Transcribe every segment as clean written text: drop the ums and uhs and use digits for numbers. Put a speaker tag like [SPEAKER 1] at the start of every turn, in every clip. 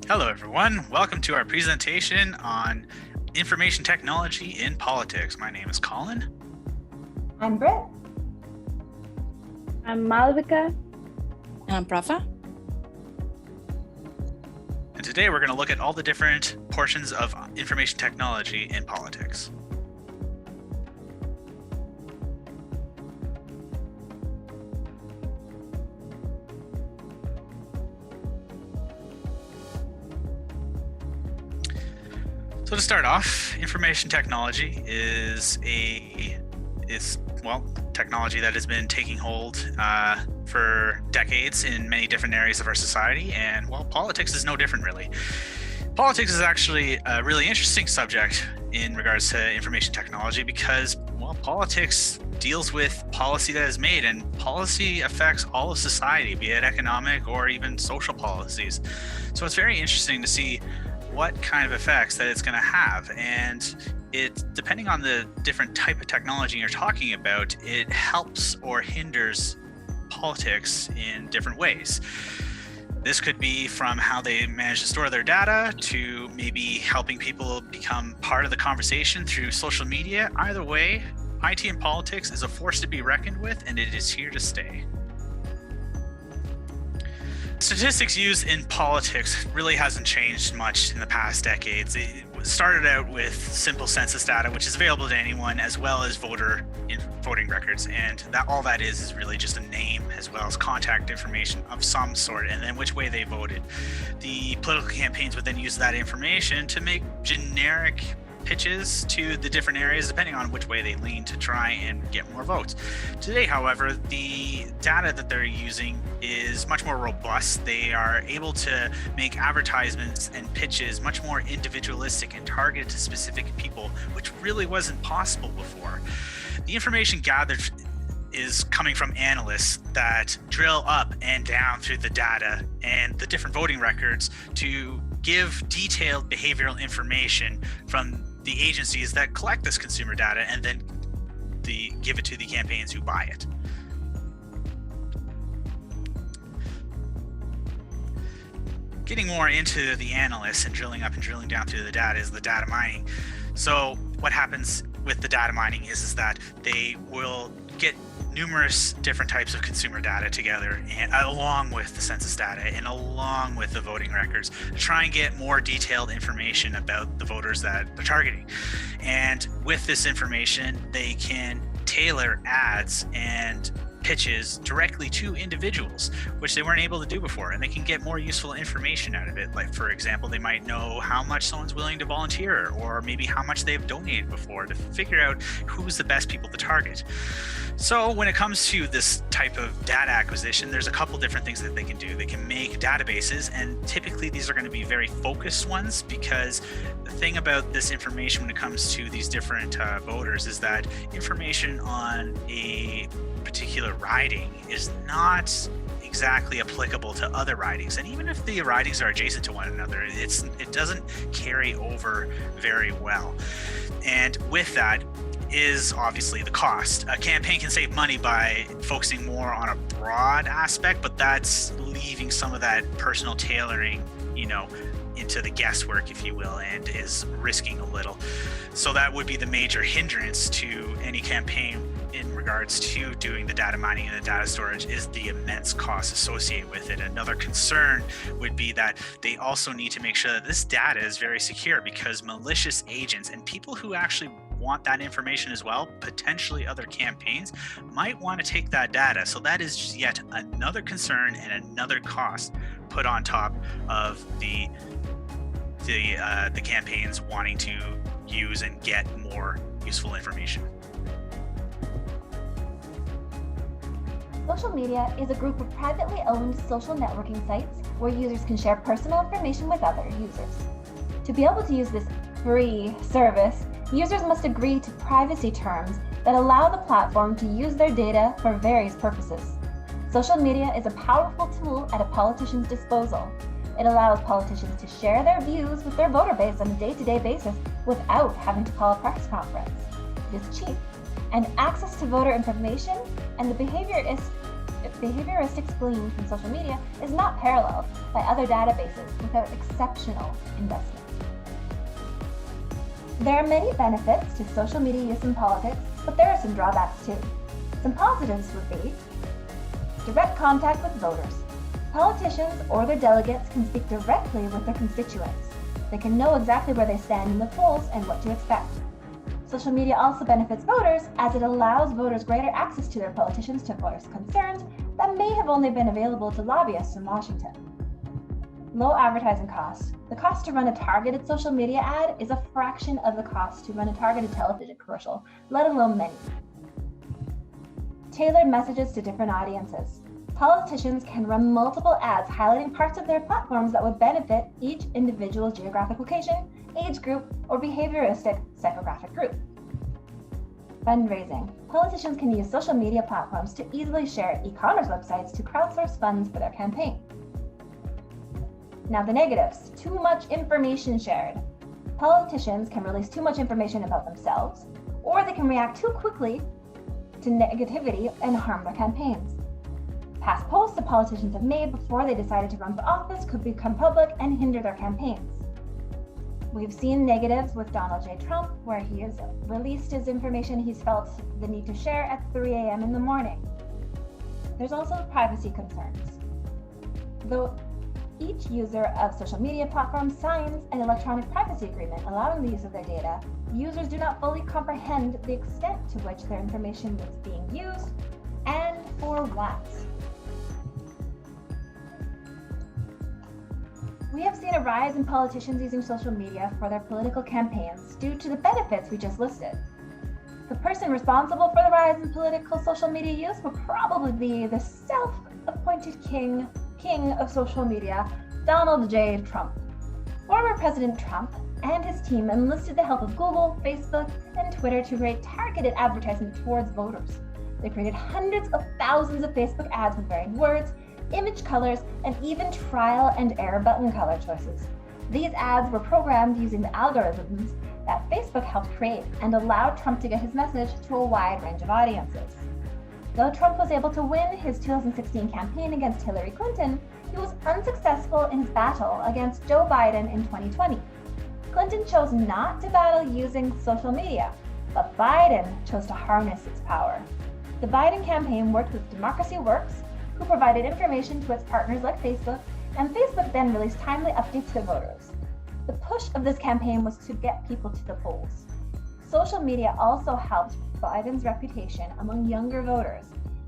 [SPEAKER 1] Hello, everyone. Welcome to our presentation on information technology in politics. My name is Colin.
[SPEAKER 2] I'm Britt.
[SPEAKER 3] I'm Malavika.
[SPEAKER 4] And I'm Prabha.
[SPEAKER 1] And today we're going to look at all the different portions of information technology in politics. So to start off, information technology is technology that has been taking hold for decades in many different areas of our society, and politics is no different, really. Politics is actually a really interesting subject in regards to information technology because, politics deals with policy that is made, and policy affects all of society, be it economic or even social policies. So it's very interesting to see what kind of effects that it's going to have, and it, depending on the different type of technology you're talking about, it helps or hinders politics in different ways. This could be from how they manage to store their data to maybe helping people become part of the conversation through social media. Either way, IT in politics is a force to be reckoned with, and it is here to stay. Statistics used in politics really hasn't changed much in the past decades. It started out with simple census data, which is available to anyone, as well as voting records, and all that is really just a name as well as contact information of some sort, and then which way they voted. The political campaigns would then use that information to make generic pitches to the different areas depending on which way they lean to try and get more votes. Today, however, the data that they're using is much more robust. They are able to make advertisements and pitches much more individualistic and targeted to specific people, which really wasn't possible before. The information gathered is coming from analysts that drill up and down through the data and the different voting records to give detailed behavioral information from the agencies that collect this consumer data and then give it to the campaigns who buy it. Getting more into the analysts and drilling up and drilling down through the data is the data mining. So what happens with the data mining is that they will get numerous different types of consumer data together, and along with the census data and along with the voting records, to try and get more detailed information about the voters that they're targeting. And with this information, they can tailor ads and pitches directly to individuals, which they weren't able to do before, and they can get more useful information out of it. Like, for example, they might know how much someone's willing to volunteer, or maybe how much they've donated before, to figure out who's the best people to target. So when it comes to this type of data acquisition, there's a couple different things that they can do. They can make databases, and typically these are going to be very focused ones, because the thing about this information when it comes to these different voters is that information on a particular riding is not exactly applicable to other ridings, and even if the ridings are adjacent to one another, it doesn't carry over very well. And with that is obviously the cost. A campaign can save money by focusing more on a broad aspect, but that's leaving some of that personal tailoring, into the guesswork, if you will, and is risking a little. So that would be the major hindrance to any campaign in regards to doing the data mining and the data storage, is the immense costs associated with it. Another concern would be that they also need to make sure that this data is very secure, because malicious agents and people who actually want that information as well, potentially other campaigns, might want to take that data. So that is yet another concern and another cost put on top of the campaigns wanting to use and get more useful information.
[SPEAKER 2] Social media is a group of privately owned social networking sites where users can share personal information with other users. To be able to use this free service, users must agree to privacy terms that allow the platform to use their data for various purposes. Social media is a powerful tool at a politician's disposal. It allows politicians to share their views with their voter base on a day-to-day basis without having to call a press conference. It is cheap, and access to voter information and the behavior behavioristics gleaned from social media is not paralleled by other databases without exceptional investment. There are many benefits to social media use in politics, but there are some drawbacks too. Some positives would be direct contact with voters. Politicians or their delegates can speak directly with their constituents. They can know exactly where they stand in the polls and what to expect. Social media also benefits voters as it allows voters greater access to their politicians to voice concerns that may have only been available to lobbyists in Washington. Low advertising cost. The cost to run a targeted social media ad is a fraction of the cost to run a targeted television commercial, let alone many. Tailored messages to different audiences. Politicians can run multiple ads highlighting parts of their platforms that would benefit each individual geographic location, age group, or behavioristic psychographic group. Fundraising. Politicians can use social media platforms to easily share e-commerce websites to crowdsource funds for their campaign. Now the negatives. Too much information shared. Politicians can release too much information about themselves, or they can react too quickly to negativity and harm their campaigns. Past posts that politicians have made before they decided to run for office could become public and hinder their campaigns. We've seen negatives with Donald J. Trump, where he has released his information he's felt the need to share at 3 a.m. in the morning. There's also privacy concerns. Though each user of social media platforms signs an electronic privacy agreement allowing the use of their data, users do not fully comprehend the extent to which their information is being used and for what. We have seen a rise in politicians using social media for their political campaigns due to the benefits we just listed. The person responsible for the rise in political social media use will probably be the self-appointed king of social media, Donald J. Trump. Former President Trump and his team enlisted the help of Google, Facebook, and Twitter to create targeted advertisement towards voters. They created hundreds of thousands of Facebook ads with varying words, image colors, and even trial and error button color choices. These ads were programmed using the algorithms that Facebook helped create and allowed Trump to get his message to a wide range of audiences. Though Trump was able to win his 2016 campaign against Hillary Clinton, he was unsuccessful in his battle against Joe Biden in 2020. Clinton chose not to battle using social media, but Biden chose to harness its power. The Biden campaign worked with Democracy Works, who provided information to its partners like Facebook, and Facebook then released timely updates to voters. The push of this campaign was to get people to the polls. Social media also helped Biden's reputation among younger voters.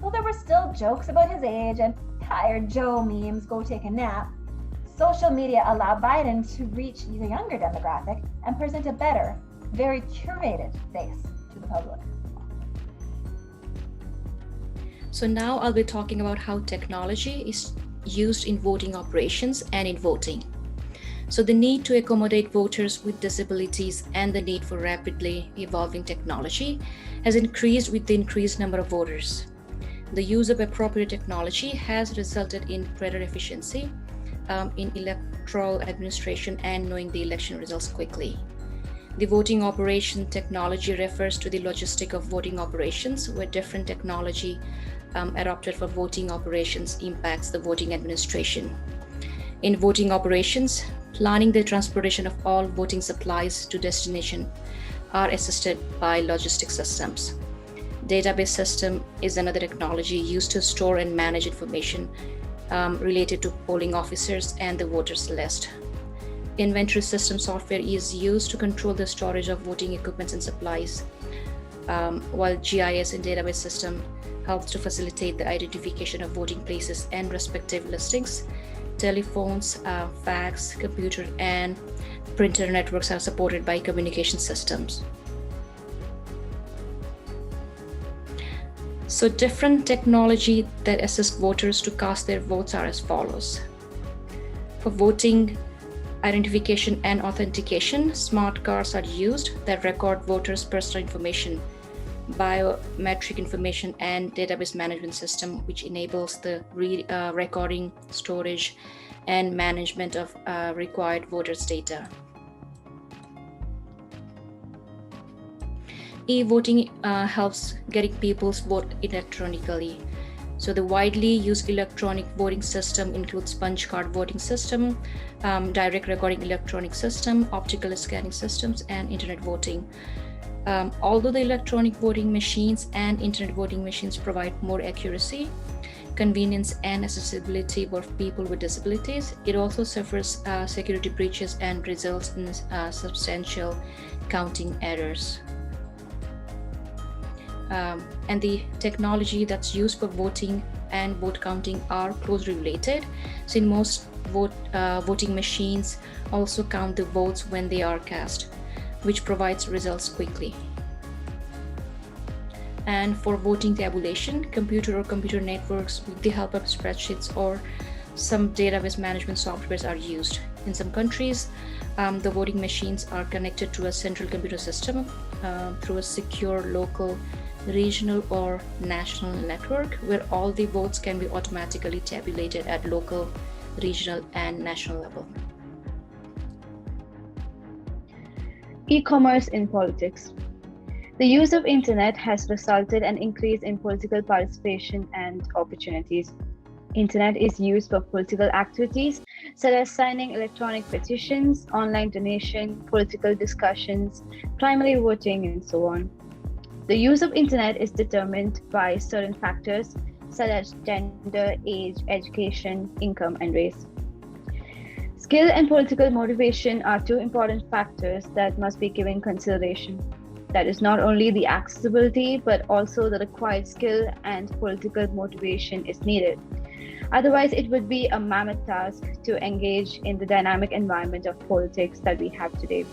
[SPEAKER 2] Though there were still jokes about his age and tired Joe memes, go take a nap, social media allowed Biden to reach the younger demographic and present a better, very curated face to the public.
[SPEAKER 4] So now I'll be talking about how technology is used in voting operations and in voting. So the need to accommodate voters with disabilities and the need for rapidly evolving technology has increased with the increased number of voters. The use of appropriate technology has resulted in greater efficiency in electoral administration and knowing the election results quickly. The voting operation technology refers to the logistic of voting operations, where different technology adopted for voting operations impacts the voting administration. In voting operations, planning the transportation of all voting supplies to destination are assisted by logistic systems. Database system is another technology used to store and manage information related to polling officers and the voters list. Inventory system software is used to control the storage of voting equipment and supplies, while GIS and database system helps to facilitate the identification of voting places and respective listings. Telephones, fax, computer, and printer networks are supported by communication systems. So different technology that assist voters to cast their votes are as follows. For voting identification and authentication, smart cards are used that record voters' personal information, biometric information, and database management system, which enables the recording, storage, and management of required voters' data. E-voting helps getting people's vote electronically. So the widely used electronic voting system includes punch card voting system, direct recording electronic system, optical scanning systems, and internet voting. Although the electronic voting machines and internet voting machines provide more accuracy, convenience, and accessibility for people with disabilities, it also suffers security breaches and results in substantial counting errors. And the technology that's used for voting and vote counting are closely related. So in most voting machines also count the votes when they are cast, which provides results quickly. And for voting tabulation, computer or computer networks with the help of spreadsheets or some database management softwares are used. In some countries, the voting machines are connected to a central computer system through a secure local, regional, or national network where all the votes can be automatically tabulated at local, regional, and national level.
[SPEAKER 3] E-commerce in politics. The use of internet has resulted in an increase in political participation and opportunities. Internet is used for political activities such as signing electronic petitions, online donation, political discussions, primary voting, and so on. The use of internet is determined by certain factors such as gender, age, education, income, and race. Skill and political motivation are two important factors that must be given consideration. That is not only the accessibility, but also the required skill and political motivation is needed. Otherwise, it would be a mammoth task to engage in the dynamic environment of politics that we have today.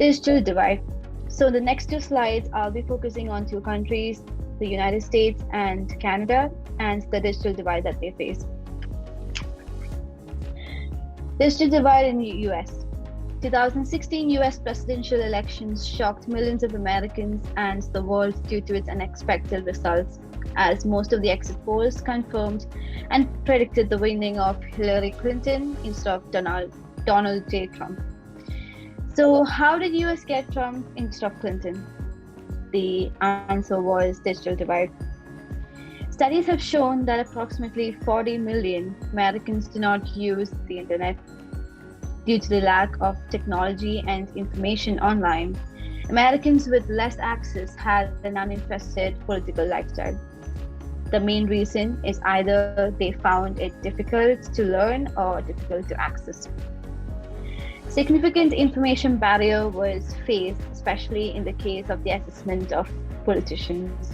[SPEAKER 3] Digital divide. So the next two slides, I'll be focusing on two countries, the United States and Canada, and the digital divide that they face. Digital divide in the US. 2016 US presidential elections shocked millions of Americans and the world due to its unexpected results, as most of the exit polls confirmed and predicted the winning of Hillary Clinton instead of Donald J. Trump. So how did US get Trump instead of Clinton? The answer was digital divide. Studies have shown that approximately 40 million Americans do not use the internet. Due to the lack of technology and information online, Americans with less access had an uninterested political lifestyle. The main reason is either they found it difficult to learn or difficult to access. Significant information barrier was faced, especially in the case of the assessment of politicians.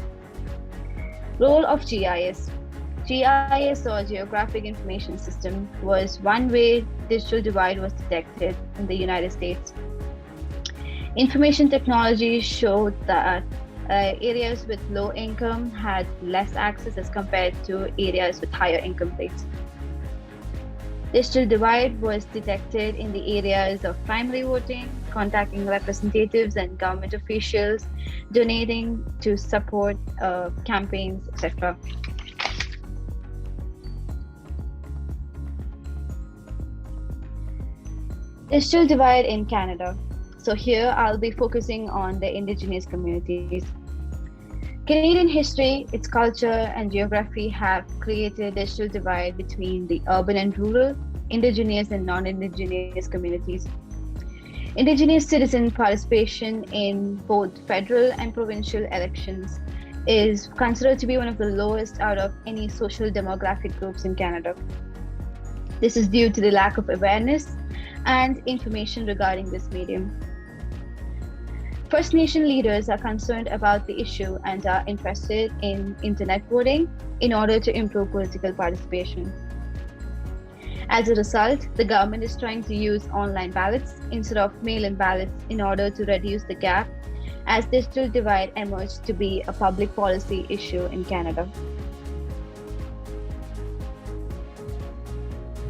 [SPEAKER 3] Role of GIS. GIS, or Geographic Information System, was one way digital divide was detected in the United States. Information technology showed that areas with low income had less access as compared to areas with higher income rates. Digital divide was detected in the areas of primary voting, contacting representatives and government officials, donating to support campaigns, etc. Digital divide in Canada. So here I'll be focusing on the Indigenous communities. Canadian history, its culture, and geography have created a digital divide between the urban and rural, Indigenous and non-Indigenous communities. Indigenous citizen participation in both federal and provincial elections is considered to be one of the lowest out of any social demographic groups in Canada. This is due to the lack of awareness and information regarding this medium. First Nation leaders are concerned about the issue and are interested in internet voting in order to improve political participation. As a result, the government is trying to use online ballots instead of mail-in ballots in order to reduce the gap, as digital divide emerged to be a public policy issue in Canada.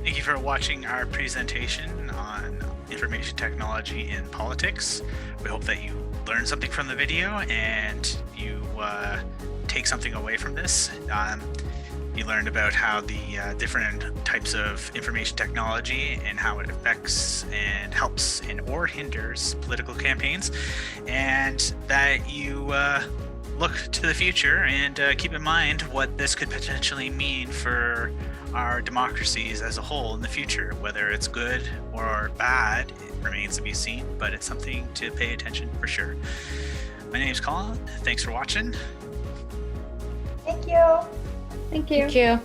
[SPEAKER 1] Thank you for watching our presentation on information technology in politics. We hope that you learned something from the video and you take something away from this. You learned about how the different types of information technology and how it affects and helps and or hinders political campaigns, and that you look to the future and keep in mind what this could potentially mean for our democracies as a whole in the future. Whether it's good or bad, it remains to be seen, but it's something to pay attention for sure. My name is Colin. Thanks for watching.
[SPEAKER 2] Thank you.
[SPEAKER 3] Thank you.
[SPEAKER 4] Thank you.